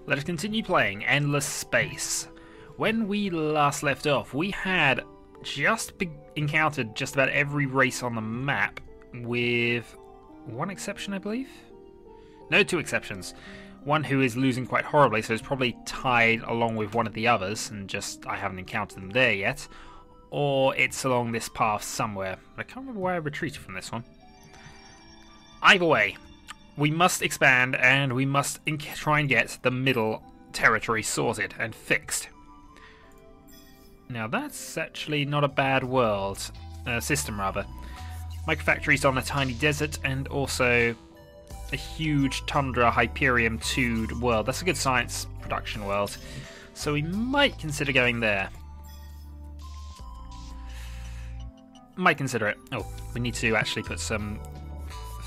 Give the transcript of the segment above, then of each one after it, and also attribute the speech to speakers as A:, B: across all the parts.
A: Let us continue playing Endless Space. When we last left off, we had encountered just about every race on the map, with one exception, I believe? No, two exceptions. One who is losing quite horribly, so it's probably tied along with one of the others, and just I haven't encountered them there yet. Or it's along this path somewhere. But I can't remember where I retreated from this one. Either way, we must expand, and we must try and get the middle territory sorted and fixed. Now that's actually not a bad world. System, rather. Microfactories on a tiny desert, and also a huge tundra Hyperium 2 world. That's a good science production world. So we might consider going there. Might consider it. Oh, we need to actually put some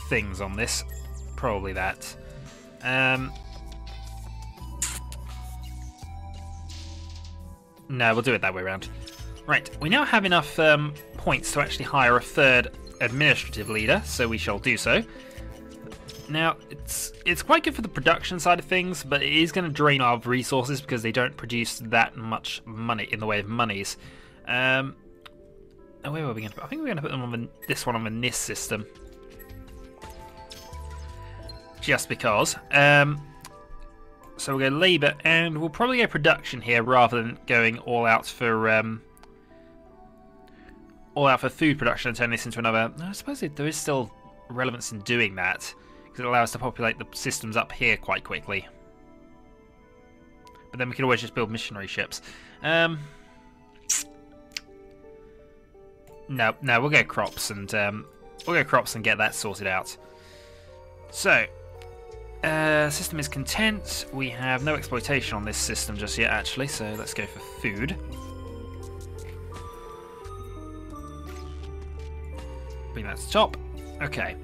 A: things on this. Probably that. No, we'll do it that way around. Right, we now have enough points to actually hire a third administrative leader, so we shall do so. Now, it's quite good for the production side of things, but it is going to drain our resources because they don't produce that much money in the way of monies. Where were we going to put? I think we're going to put them on this one on the NIS system. Just because. So we'll go labour, and we'll probably go production here rather than going all out for food production and turn this into another. I suppose there is still relevance in doing that because it allows us to populate the systems up here quite quickly. But then we can always just build missionary ships. No, we'll go crops and get that sorted out. So. System is content. We have no exploitation on this system just yet, actually, so let's go for food. Bring that to top. Okay.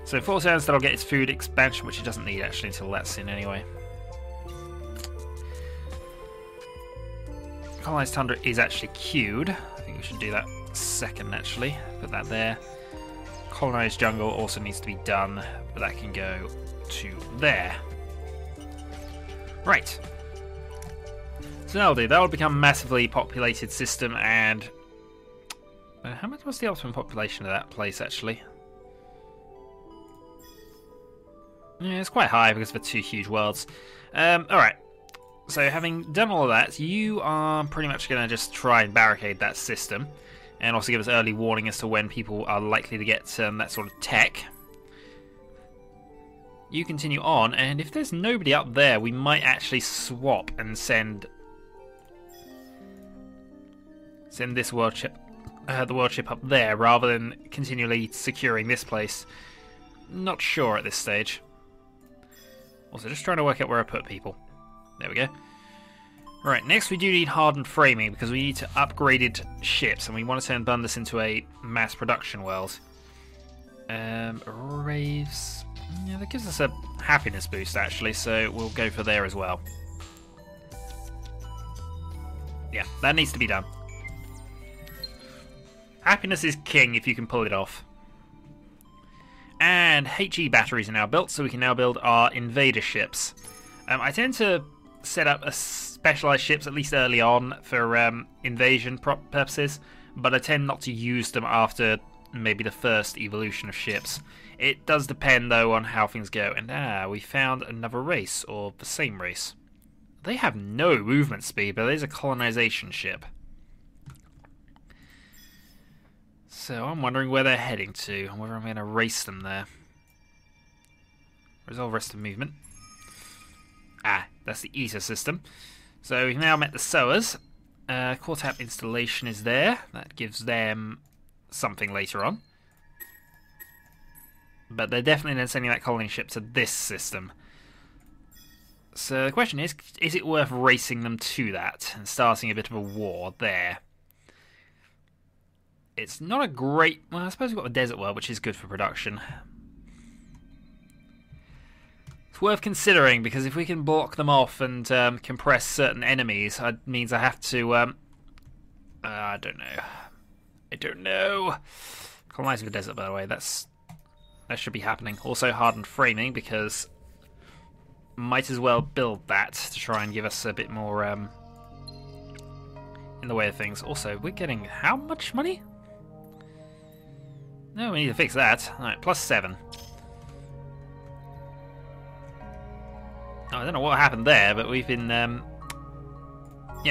A: So 4 turns that'll get its food expansion, which it doesn't need actually until that's in anyway. Colonized Tundra is actually queued. I think we should do that second, actually. Put that there. Colonized Jungle also needs to be done, but that can go to there. Right. So that'll do. That'll become a massively populated system, and how much was the optimum population of that place actually? Yeah, it's quite high because of the 2 huge worlds. Alright. So having done all of that, you are pretty much going to just try and barricade that system, and also give us early warning as to when people are likely to get that sort of tech. You continue on, and if there's nobody up there, we might actually swap and send this world ship, the world ship up there, rather than continually securing this place. Not sure at this stage. Also, just trying to work out where I put people. There we go. Right, next we do need hardened framing because we need to upgraded ships, and we want to turn Bundus into a mass production world. Raves. Yeah, that gives us a happiness boost actually, so we'll go for there as well. Yeah, that needs to be done. Happiness is king if you can pull it off. And HE batteries are now built, so we can now build our invader ships. I tend to set up specialized ships, at least early on, for invasion purposes, but I tend not to use them after maybe the first evolution of ships. It does depend, though, on how things go. And we found another race, or the same race. They have no movement speed, but there's a colonization ship. So I'm wondering where they're heading to, and whether I'm going to race them there. Resolve rest of movement. That's the ESA system. So we've now met the sowers. Core tap installation is there. That gives them something later on. But they're definitely then sending that colony ship to this system. So the question is it worth racing them to that and starting a bit of a war there? It's not a great... Well, I suppose we've got the desert world, which is good for production. It's worth considering, because if we can block them off and compress certain enemies, it means I have to... I don't know. Colonizing the desert, by the way, that should be happening. Also hardened framing, because might as well build that to try and give us a bit more in the way of things. Also, we're getting how much money? No, we need to fix that. Alright, +7. Oh, I don't know what happened there, but we've been... yeah,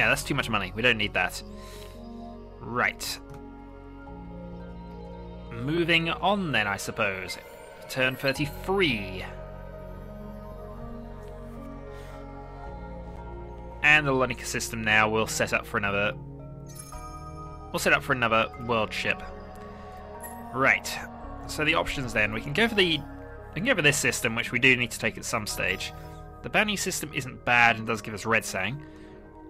A: that's too much money. We don't need that. Right. Moving on then, I suppose. Turn 33. And the Lunica system now will set up for another... We'll set up for another world ship. Right. So the options then, we can go for this system, which we do need to take at some stage. The Bani system isn't bad and does give us Red Sang.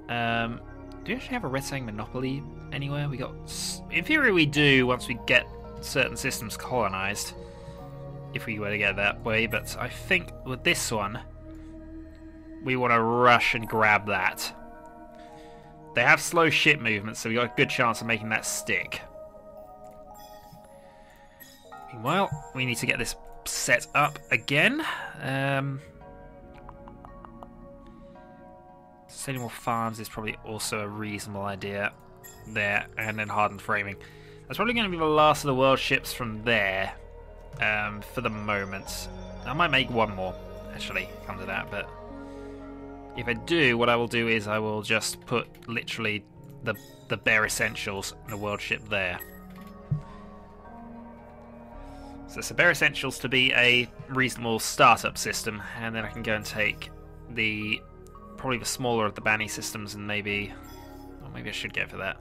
A: Do we actually have a Red Sang monopoly anywhere? We got... In theory we do once we get certain systems colonized. If we were to get that way, but I think with this one, we want to rush and grab that. They have slow ship movement, so we got a good chance of making that stick. Meanwhile, we need to get this set up again. Setting more farms is probably also a reasonable idea there, and then hardened framing. That's probably going to be the last of the world ships from there for the moment. I might make one more, actually, come to that, but if I do, what I will do is I will just put literally the bare essentials in the world ship there. So it's the bare essentials to be a reasonable startup system, and then I can go and take probably the smaller of the Bani systems, and maybe I should go for that.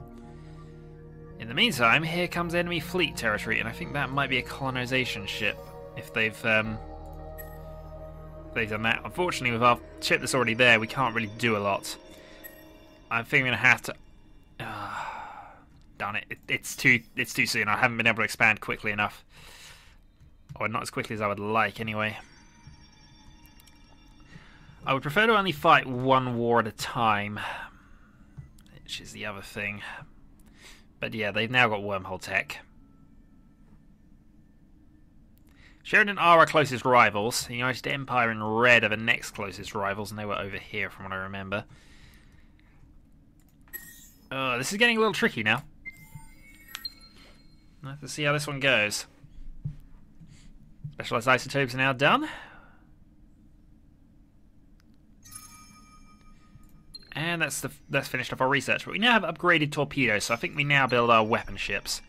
A: In the meantime, here comes enemy fleet territory, and I think that might be a colonization ship if they've done that. Unfortunately, with our ship that's already there, we can't really do a lot. I think I'm gonna have to. Darn it! It's too soon. I haven't been able to expand quickly enough. Or not as quickly as I would like, anyway. I would prefer to only fight one war at a time, which is the other thing. But yeah, they've now got wormhole tech. Sheridan are our closest rivals. The United Empire and Red are the next closest rivals, and they were over here from what I remember. This is getting a little tricky now. Let's see how this one goes. Specialized isotopes are now done. And that's finished off our research. But we now have upgraded torpedoes, so I think we now build our weapon ships.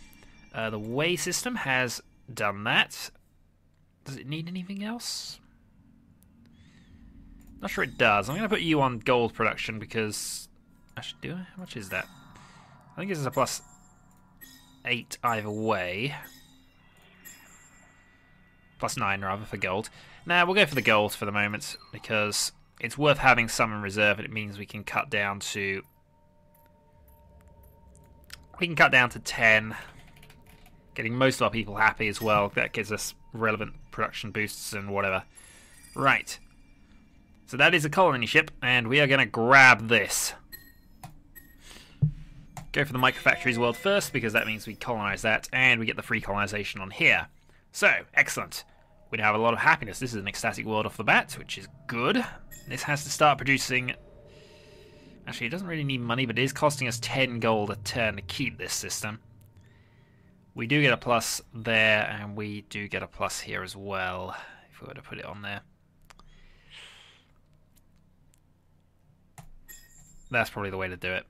A: The Way system has done that. Does it need anything else? Not sure it does. I'm going to put you on gold production because... I should do it. How much is that? I think this is a +8 either way. +9 rather for gold. Now we'll go for the gold for the moment because it's worth having some in reserve, and it means we can cut down to 10, getting most of our people happy as well. That gives us relevant production boosts and whatever. Right. So that is a colony ship, and we are going to grab this. Go for the microfactories world first because that means we colonize that and we get the free colonization on here. So, excellent. We now have a lot of happiness. This is an ecstatic world off the bat, which is good. This has to start producing... Actually, it doesn't really need money, but it is costing us 10 gold a turn to keep this system. We do get a plus there, and we do get a plus here as well, if we were to put it on there. That's probably the way to do it.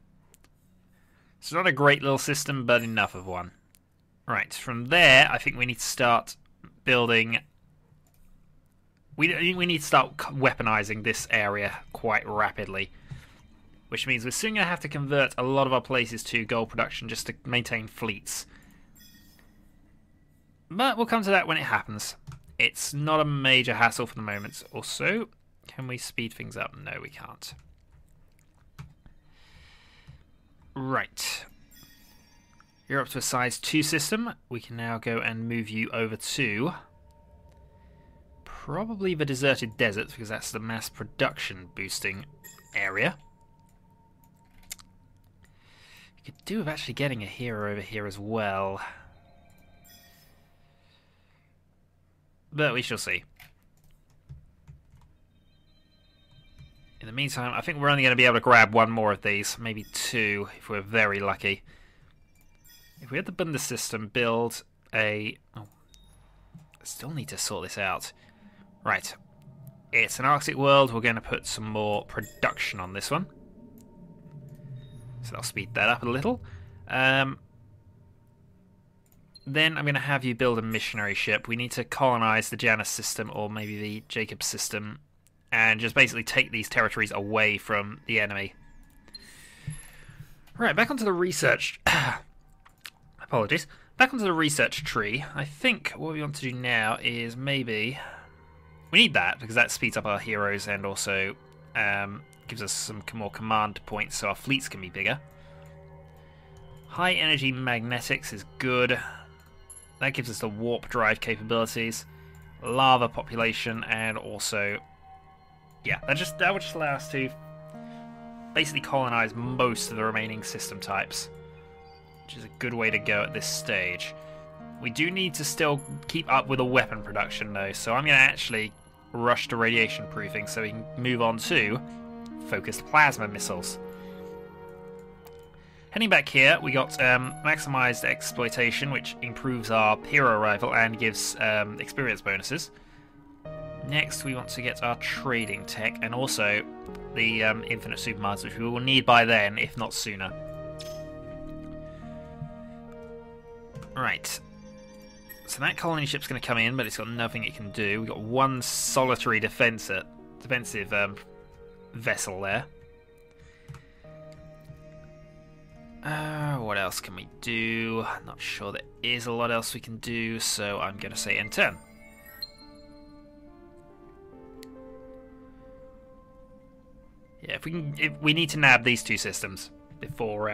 A: It's not a great little system, but enough of one. Right, from there, I think we need to start building... We need to start weaponizing this area quite rapidly. Which means we're soon going to have to convert a lot of our places to gold production just to maintain fleets. But we'll come to that when it happens. It's not a major hassle for the moment. Also, can we speed things up? No, we can't. Right. You're up to a size 2 system. We can now go and move you over to probably the deserted desert, because that's the mass production boosting area. You could do with actually getting a hero over here as well. But we shall see. In the meantime, I think we're only going to be able to grab one more of these, maybe two, if we're very lucky. If we had the Bunda system build a... Oh, I still need to sort this out. Right. It's an Arctic world. We're going to put some more production on this one. So that'll speed that up a little. Then I'm going to have you build a missionary ship. We need to colonize the Janus system, or maybe the Jacob system, and just basically take these territories away from the enemy. Right, back onto the research... Apologies. Back onto the research tree. I think what we want to do now is maybe... We need that, because that speeds up our heroes and also gives us some more command points so our fleets can be bigger. High energy magnetics is good. That gives us the warp drive capabilities. Lava population, and also... Yeah, that would just allow us to basically colonize most of the remaining system types, which is a good way to go at this stage. We do need to still keep up with the weapon production though, so I'm going to actually rush to radiation proofing so we can move on to focused plasma missiles. Heading back here, we got maximized exploitation, which improves our hero arrival and gives experience bonuses. Next, we want to get our trading tech and also the infinite supermines, which we will need by then, if not sooner. Right. So that colony ship's going to come in, but it's got nothing it can do. We've got one solitary defensive vessel there. What else can we do? I'm not sure there is a lot else we can do, so I'm going to say end turn. Yeah, if we need to nab these two systems before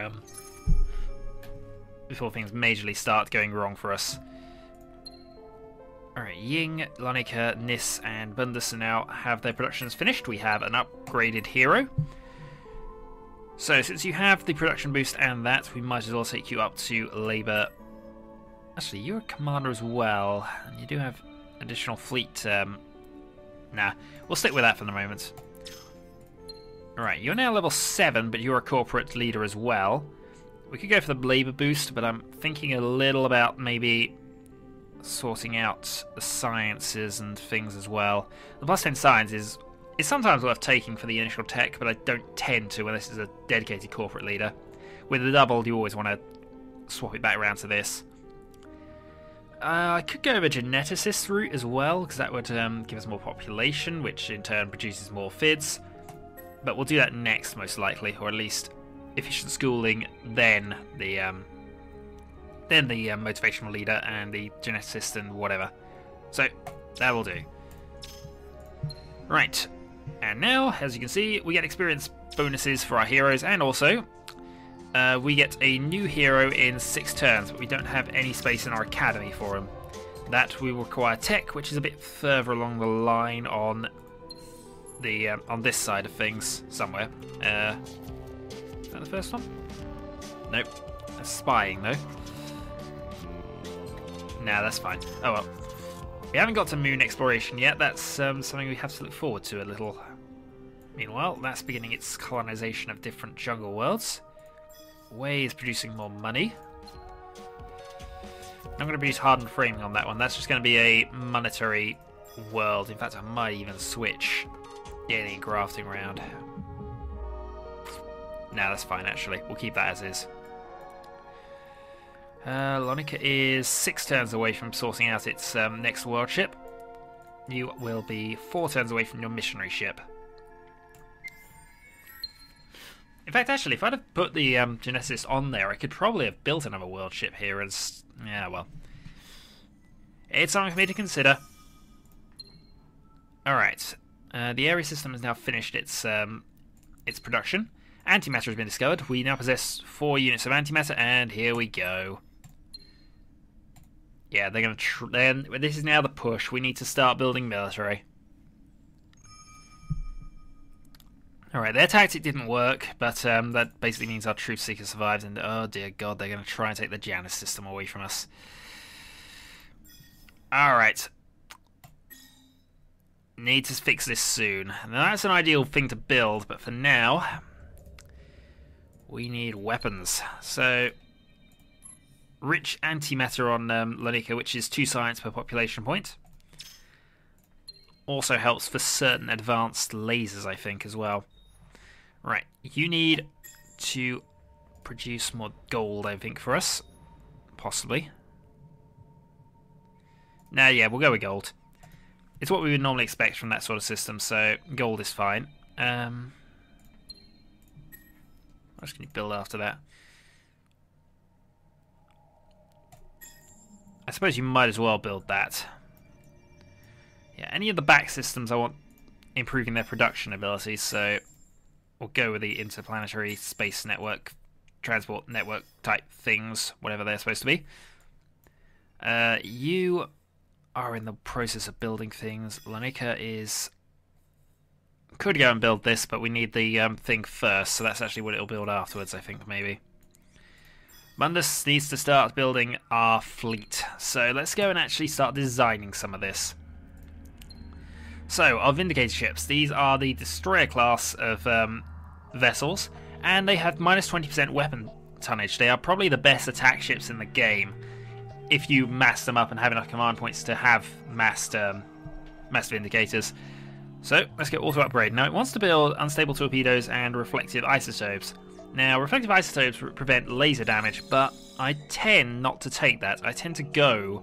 A: things majorly start going wrong for us. Alright, Ying, Lonika, Nis, and Bundus now have their productions finished. We have an upgraded hero. So, since you have the production boost and that, we might as well take you up to Labour. Actually, you're a commander as well, and you do have additional fleet. Nah, we'll stick with that for the moment. Alright, you're now level 7, but you're a corporate leader as well. We could go for the Labour boost, but I'm thinking a little about maybe sorting out the sciences and things as well. The plus 10 science is sometimes worth taking for the initial tech, but I don't tend to when this is a dedicated corporate leader. With the double, you always want to swap it back around to this. I could go over geneticist route as well, because that would give us more population, which in turn produces more FIDs. But we'll do that next, most likely, or at least efficient schooling, then the motivational leader and the geneticist and whatever. So that will do. Right, and now, as you can see, we get experience bonuses for our heroes, and also we get a new hero in 6 turns, but we don't have any space in our academy for him. That will require tech, which is a bit further along the line on the on this side of things somewhere. Is that the first one? Nope. That's spying though. Nah, that's fine. Oh well. We haven't got to moon exploration yet. That's something we have to look forward to a little. Meanwhile, that's beginning its colonization of different jungle worlds. Way is producing more money. I'm going to produce hardened framing on that one. That's just going to be a monetary world. In fact, I might even switch getting grafting around. Nah, that's fine actually. We'll keep that as is. Lonika is 6 turns away from sorting out its next world ship. You will be 4 turns away from your missionary ship. In fact, actually, if I'd have put the geneticist on there, I could probably have built another world ship here as... Yeah, well. It's something for me to consider. Alright. The area system has now finished its production. Antimatter has been discovered. We now possess 4 units of antimatter, and here we go. Yeah, they're going to... This is now the push. We need to start building military. Alright, their tactic didn't work, but that basically means our truth seeker survived, and oh dear god, they're going to try and take the Janus system away from us. Alright. Need to fix this soon. Now that's an ideal thing to build, but for now, we need weapons. So, rich antimatter on Lonika, which is 2 science per population point. Also helps for certain advanced lasers, I think, as well. Right, you need to produce more gold, I think, for us. Possibly. Nah, yeah, we'll go with gold. It's what we would normally expect from that sort of system, so gold is fine. I'm just going to build after that. I suppose you might as well build that. Yeah, any of the back systems I want improving their production abilities, so we'll go with the interplanetary space network, transport network type things, whatever they're supposed to be. You are in the process of building things. Lonika is... could go and build this, but we need the thing first, so that's actually what it'll build afterwards, I think, maybe. Mundus needs to start building our fleet, so let's go and actually start designing some of this. So, our Vindicator ships, these are the destroyer class of vessels, and they have minus 20% weapon tonnage. They are probably the best attack ships in the game, if you mass them up and have enough command points to have massed Vindicators. So, let's get auto upgrade. Now, it wants to build unstable torpedoes and reflective isotopes. Now, reflective isotopes prevent laser damage, but I tend not to take that. I tend to go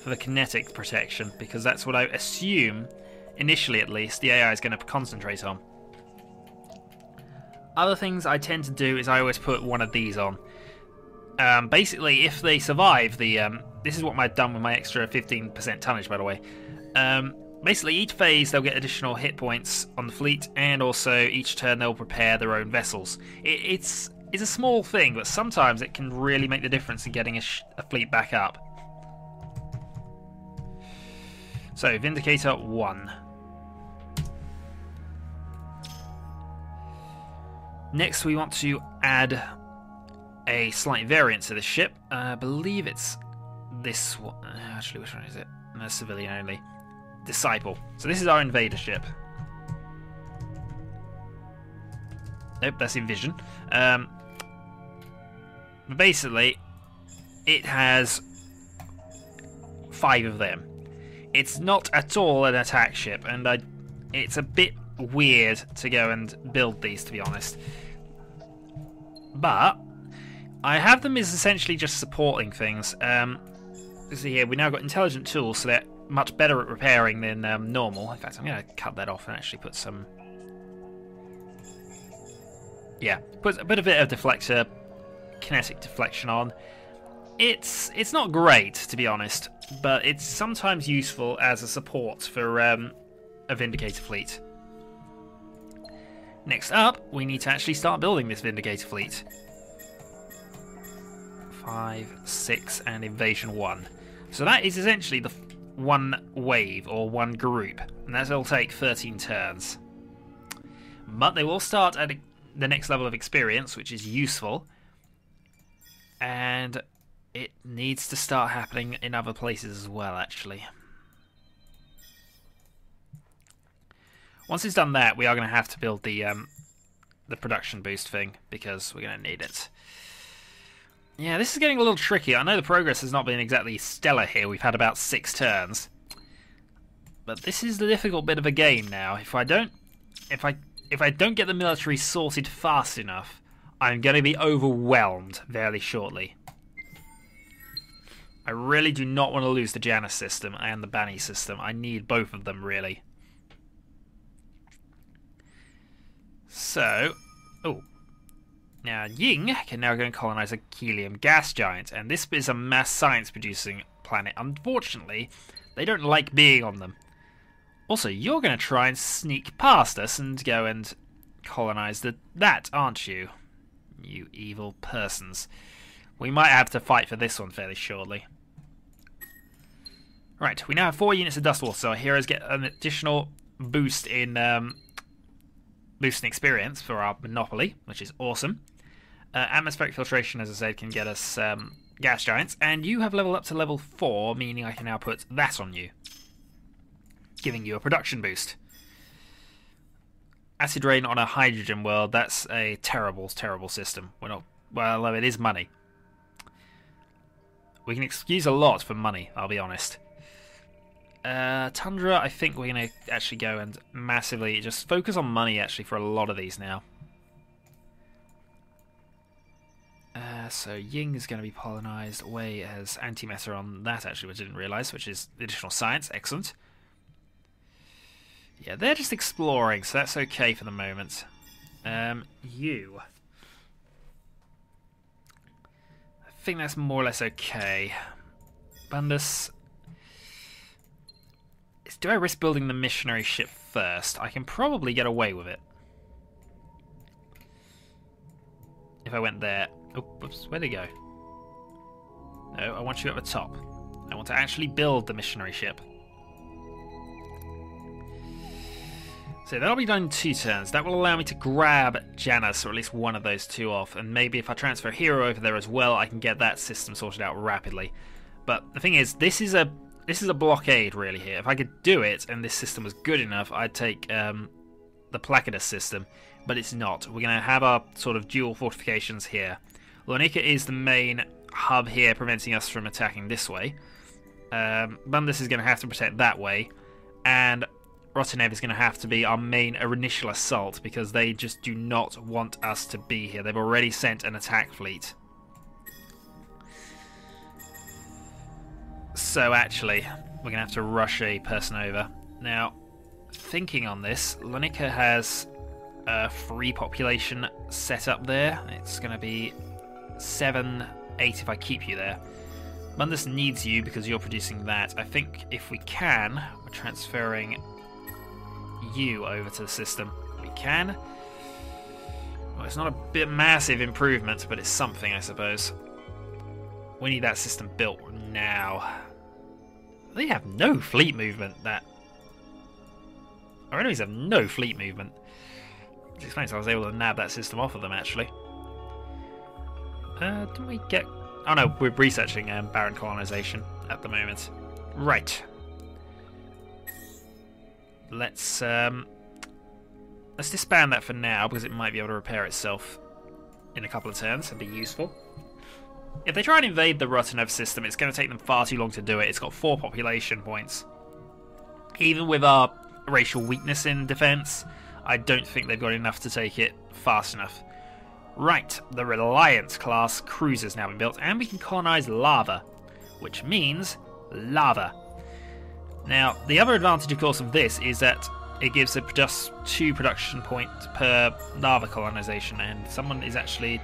A: for the kinetic protection, because that's what I assume, initially at least, the AI is going to concentrate on. Other things I tend to do is I always put one of these on. Basically, if they survive the... this is what I've done with my extra 15% tonnage, by the way. Basically, each phase they'll get additional hit points on the fleet, and also each turn they'll prepare their own vessels. It's a small thing, but sometimes it can really make the difference in getting a fleet back up. So, Vindicator 1. Next, we want to add a slight variant to this ship. I believe it's this one. Actually, which one is it? No, civilian only. Disciple. So this is our invader ship. Nope, that's Envision. But basically, it has 5 of them. It's not at all an attack ship, and it's a bit weird to go and build these, to be honest. But I have them as essentially just supporting things. See here, we now got intelligent tools, so they're much better at repairing than normal. In fact, I'm going to cut that off and actually put some... yeah, put a bit of deflector, kinetic deflection on. It's not great, to be honest, but it's sometimes useful as a support for a Vindicator fleet. Next up, we need to actually start building this Vindicator fleet. 5, 6, and Invasion 1. So that is essentially the one wave, or one group, and that'll take 13 turns. But they will start at the next level of experience, which is useful, and it needs to start happening in other places as well, actually. Once it's done that, we are going to have to build the production boost thing, because we're going to need it. Yeah, this is getting a little tricky. I know the progress has not been exactly stellar here. We've had about 6 turns. But this is the difficult bit of a game now. If I don't get the military sorted fast enough, I'm going to be overwhelmed fairly shortly. I really do not want to lose the Janus system and the Bani system. I need both of them, really. So, now Ying can now go and colonize a helium gas giant, and this is a mass science producing planet. Unfortunately, they don't like being on them. Also, you're going to try and sneak past us and go and colonize that, aren't you? You evil persons. We might have to fight for this one fairly shortly. Right, we now have 4 units of dust water, so our heroes get an additional boost in experience for our monopoly, which is awesome. Atmospheric filtration, as I said, can get us gas giants, and you have leveled up to level 4, meaning I can now put that on you. giving you a production boost. Acid rain on a hydrogen world, that's a terrible, terrible system. We're not, well, although it is money. We can excuse a lot for money, I'll be honest. Tundra, I think we're going to actually go and massively just focus on money actually for a lot of these now. So Ying is going to be polonized away as antimatter on that actually, which I didn't realise, which is additional science. Excellent. Yeah, they're just exploring, so that's okay for the moment. You. I think that's more or less okay. Bundus. Do I risk building the missionary ship first? I can probably get away with it. If I went there. Oh, whoops, where'd it go? No, I want you at the top. I want to actually build the missionary ship. So that'll be done in 2 turns. That will allow me to grab Janus, or at least one of those 2 off, and maybe if I transfer a hero over there as well, I can get that system sorted out rapidly. But the thing is, this is a blockade really here. If I could do it and this system was good enough, I'd take the Placidus system, but it's not. We're going to have our sort of dual fortifications here. Lonika is the main hub here, preventing us from attacking this way. Bundus is going to have to protect that way, and Rotanev is going to have to be our main initial assault, because they just do not want us to be here. They've already sent an attack fleet. So actually, we're going to have to rush a person over. Now, thinking on this, Lonika has a free population set up there. It's going to be 7, 8 if I keep you there. Mundus needs you because you're producing that. I think if we can, we're transferring you over to the system. We can. Well, it's not a bit massive improvement, but it's something, I suppose. We need that system built now. They have no fleet movement. Our enemies have no fleet movement. Which explains I was able to nab that system off of them, actually. Didn't we get... Oh no, we're researching barren colonization at the moment. Right. Let's disband that for now, because it might be able to repair itself in a couple of turns and be useful. If they try and invade the Rotanev system, it's going to take them far too long to do it. It's got 4 population points. Even with our racial weakness in defense, I don't think they've got enough to take it fast enough. Right, the Reliant class cruiser has now been built, and we can colonize lava, which means lava. Now, the other advantage, of course, of this is that it gives it just 2 production points per lava colonization, and someone is actually...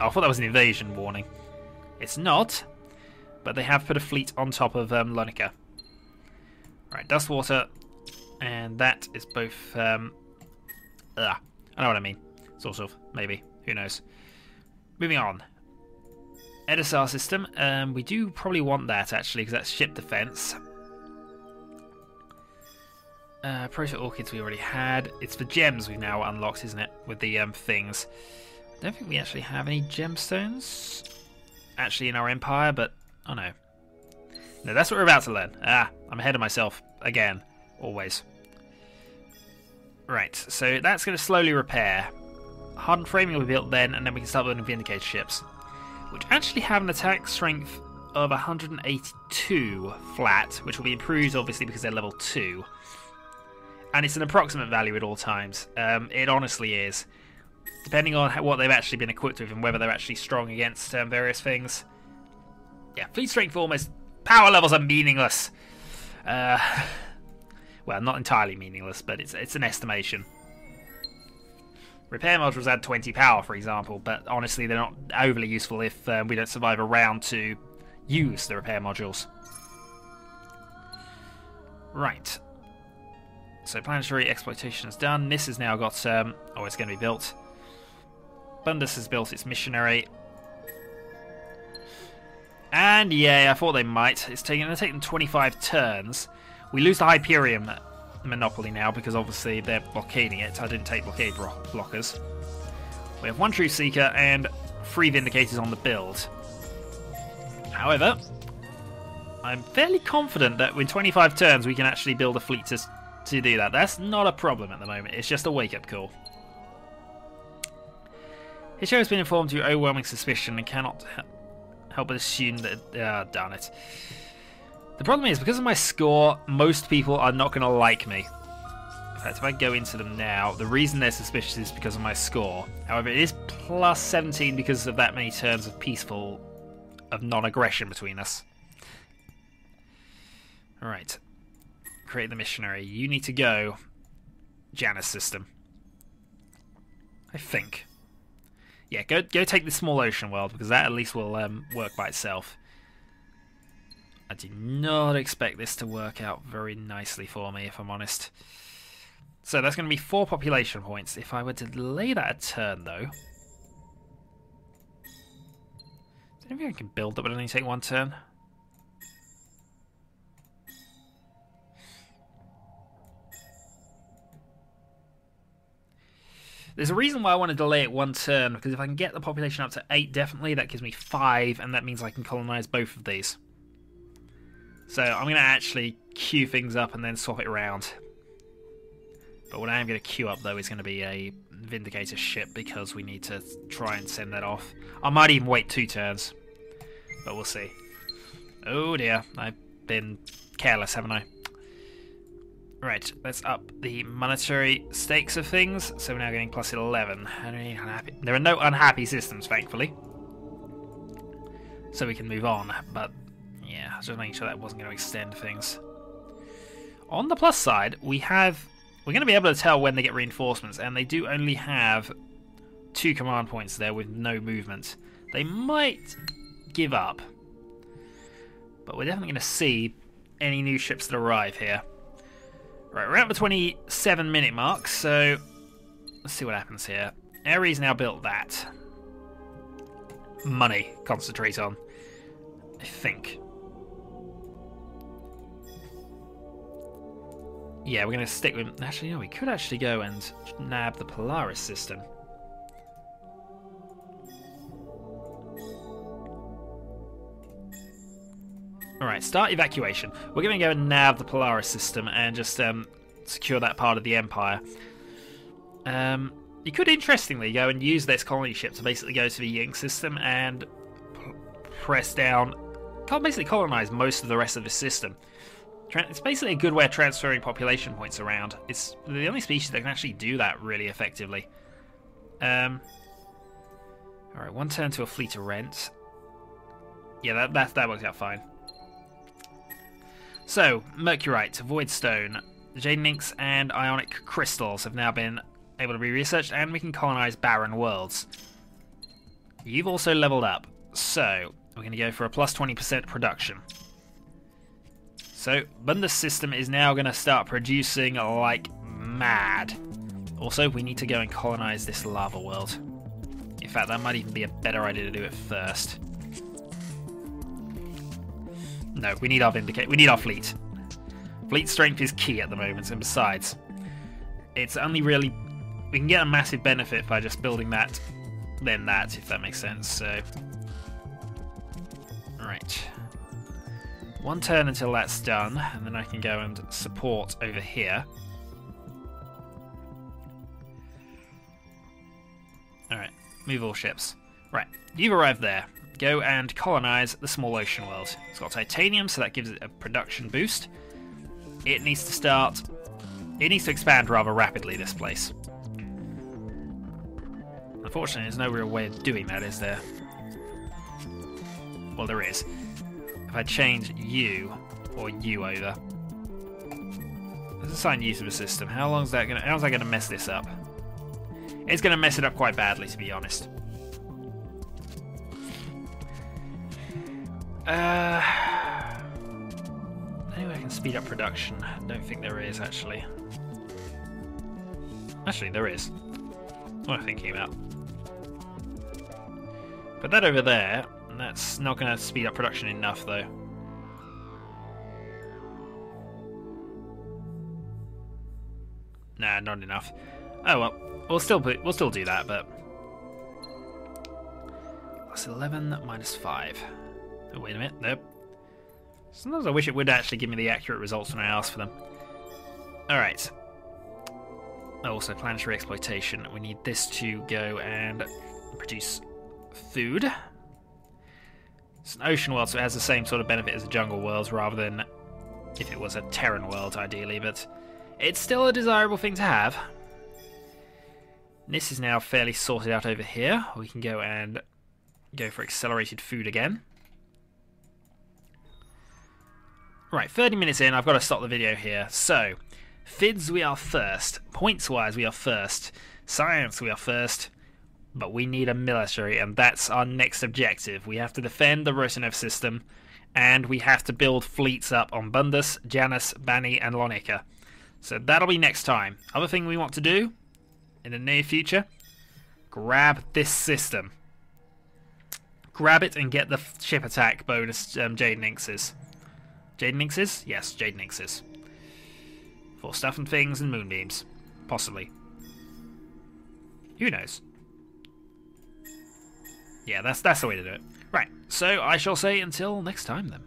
A: Oh, I thought that was an invasion warning. It's not, but they have put a fleet on top of Lonika. Right, Dustwater, and that is both... I know what I mean. Sort of, maybe. Who knows? Moving on. Edisar system. We do probably want that, actually, because that's ship defense. Proto Orchids we already had. It's the gems we've now unlocked, isn't it? With the things. I don't think we actually have any gemstones actually in our empire, but... Oh no. No, that's what we're about to learn. I'm ahead of myself. Again. Always. Right, so that's going to slowly repair. Hardened framing will be built then, and then we can start building Vindicator ships, which actually have an attack strength of 182 flat, which will be improved obviously because they're level 2. And it's an approximate value at all times. It honestly is. Depending on what they've actually been equipped with and whether they're actually strong against various things. Yeah, fleet strength almost... Power levels are meaningless. Well, not entirely meaningless, but it's an estimation. Repair modules add 20 power, for example, but honestly they're not overly useful if we don't survive a round to use the repair modules. Right. So planetary exploitation is done. This has now got... oh, it's going to be built. Bundus has built its missionary. And yeah, I thought they might. It's going to take them 25 turns. We lose the Hyperion monopoly now because obviously they're blockading it. I didn't take blockade blockers. We have 1 Truth Seeker and 3 Vindicators on the build. However, I'm fairly confident that with 25 turns we can actually build a fleet to do that. That's not a problem at the moment. It's just a wake-up call. His show has been informed to overwhelming suspicion and cannot help but assume that... darn it. The problem is, because of my score, most people are not going to like me. In fact, if I go into them now, the reason they're suspicious is because of my score. However, it is plus 17 because of that many turns of non-aggression between us. Alright. Create the missionary. You need to go Janus system. I think. Yeah, go take the small ocean world, because that at least will work by itself. I do not expect this to work out very nicely for me, if I'm honest. So that's going to be 4 population points. If I were to delay that a turn, though... Do you think I can build up but only take 1 turn? There's a reason why I want to delay it 1 turn, because if I can get the population up to 8, definitely, that gives me 5, and that means I can colonize both of these. So I'm going to actually queue things up and then swap it around. But what I am going to queue up, though, is going to be a Vindicator ship, because we need to try and send that off. I might even wait 2 turns, but we'll see. Oh dear, I've been careless, haven't I? Right, let's up the monetary stakes of things. So we're now getting plus 11. There are no unhappy systems, thankfully. So we can move on, but yeah, just making sure that wasn't going to extend things. On the plus side, we're going to be able to tell when they get reinforcements, and they do only have 2 command points there with no movement. They might give up, but we're definitely going to see any new ships that arrive here. Right, we're at the 27-minute mark, so let's see what happens here. Ares now built that. Money, concentrate on, I think. Yeah, we're going to stick with... Actually, no, we could actually go and nab the Polaris system. Alright, start evacuation. We're going to go and nab the Polaris system and just secure that part of the Empire. You could, interestingly, go and use this colony ship to basically go to the Ying system and press down... basically colonize most of the rest of the system. It's basically a good way of transferring population points around. It's the only species that can actually do that really effectively. Alright, 1 turn to a fleet of rent. Yeah, that works out fine. So, Mercurite, Voidstone, Jade Links, and Ionic Crystals have now been able to be researched, and we can colonize barren worlds. You've also leveled up, so we're going to go for a plus 20% production. So, Bunda's system is now going to start producing like mad. Also, we need to go and colonize this lava world. In fact, that might even be a better idea to do it first. No, we need our Vindicate. We need our fleet. Fleet strength is key at the moment, and besides, it's only really... We can get a massive benefit by just building that, then that, if that makes sense, so... Right. 1 turn until that's done, and then I can go and support over here. Alright, move all ships. Right, you've arrived there. Go and colonize the small ocean world. It's got titanium, so that gives it a production boost. It needs to start... It needs to expand rather rapidly, this place. Unfortunately, there's no real way of doing that, is there? Well, there is. If I change you, or you over... Let's assign you to the system. How long's that gonna mess this up? It's gonna mess it up quite badly, to be honest. Anyway, I can speed up production. I don't think there is, actually. Actually, there is. What am I thinking about? Put that over there. That's not going to speed up production enough, though. Nah, not enough. Oh well, we'll still do that, but plus 11 minus 5. Oh, wait a minute, nope. Sometimes I wish it would actually give me the accurate results when I ask for them. Alright. Also, planetary exploitation. We need this to go and produce food. It's an ocean world, so it has the same sort of benefit as a jungle world, rather than if it was a Terran world, ideally, but it's still a desirable thing to have. This is now fairly sorted out over here. We can go and go for accelerated food again. Right, 30 minutes in, I've got to stop the video here. So, FIDS we are first. Points-wise we are first. Science we are first. But we need a military, and that's our next objective. We have to defend the Rotanev system, and we have to build fleets up on Bundus, Janus, Bani, and Lonica. So that'll be next time. Other thing we want to do in the near future, grab this system. Grab it and get the ship attack bonus Jaden Inxes. Jaden Inxes? Yes, Jaden Inxes. For stuff and things and moonbeams. Possibly. Who knows? Yeah, that's the way to do it. Right, so I shall say until next time then.